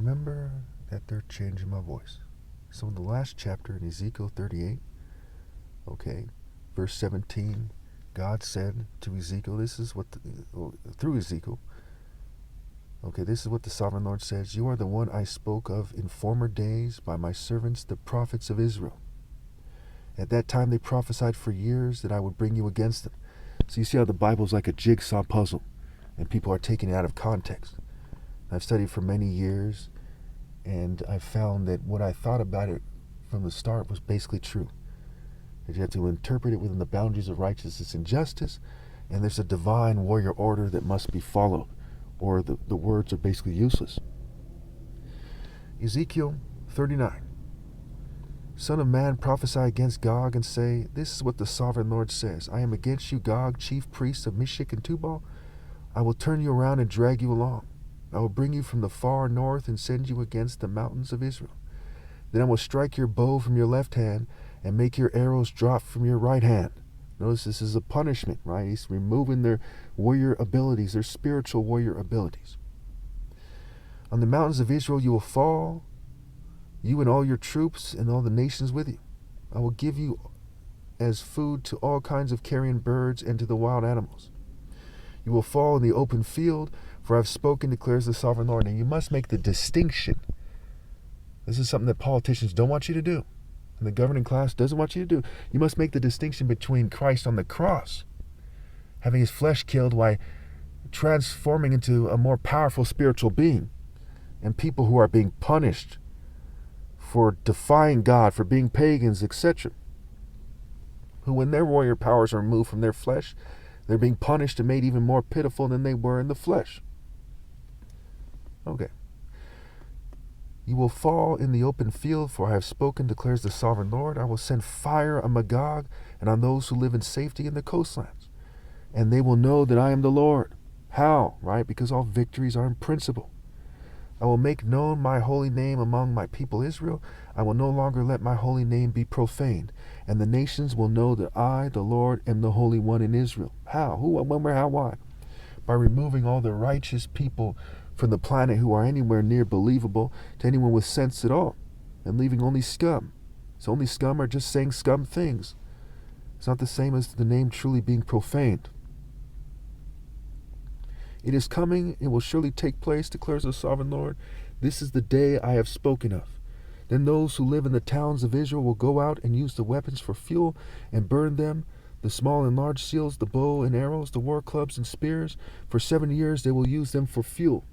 remember that they're changing my voice. So in the last chapter in Ezekiel 38, okay, verse 17, God said to Ezekiel, through Ezekiel, okay, this is what the sovereign Lord says: you are the one I spoke of in former days by my servants, the prophets of Israel. At that time they prophesied for years that I would bring you against them. So you see how the Bible is like a jigsaw puzzle, and people are taking it out of context. I've studied for many years, and I found that what I thought about it from the start was basically true. That you have to interpret it within the boundaries of righteousness and justice, and there's a divine warrior order that must be followed, or the words are basically useless. Ezekiel 39. Son of man, prophesy against Gog and say, this is what the sovereign Lord says: I am against you, Gog, chief priests of Meshech and Tubal. I will turn you around and drag you along. I will bring you from the far north and send you against the mountains of Israel. Then I will strike your bow from your left hand and make your arrows drop from your right hand. Notice this is a punishment, right? He's removing their warrior abilities, their spiritual warrior abilities. On the mountains of Israel you will fall, you and all your troops and all the nations with you. I will give you as food to all kinds of carrion birds and to the wild animals. You will fall in the open field, for I have spoken, declares the sovereign Lord. And you must make the distinction. This is something that politicians don't want you to do, and the governing class doesn't want you to do. You must make the distinction between Christ on the cross, having his flesh killed while transforming into a more powerful spiritual being, and people who are being punished for defying God, for being pagans, etc., who, when their warrior powers are removed from their flesh, they're being punished and made even more pitiful than they were in the flesh. Okay. You will fall in the open field, for I have spoken, declares the sovereign Lord. I will send fire on Magog and on those who live in safety in the coastlands, and they will know that I am the Lord. How? Right? Because all victories are in principle. I will make known my holy name among my people Israel. I will no longer let my holy name be profaned, and the nations will know that I, the Lord, am the Holy One in Israel. How? Who? When? Where? How? Why? By removing all the righteous people from the planet who are anywhere near believable to anyone with sense at all, and leaving only scum. So only scum are just saying scum things. It's not the same as the name truly being profaned. It is coming, it will surely take place, declares the sovereign Lord. This is the day I have spoken of. Then those who live in the towns of Israel will go out and use the weapons for fuel and burn them, the small and large shields, the bow and arrows, the war clubs and spears. For 7 years they will use them for fuel.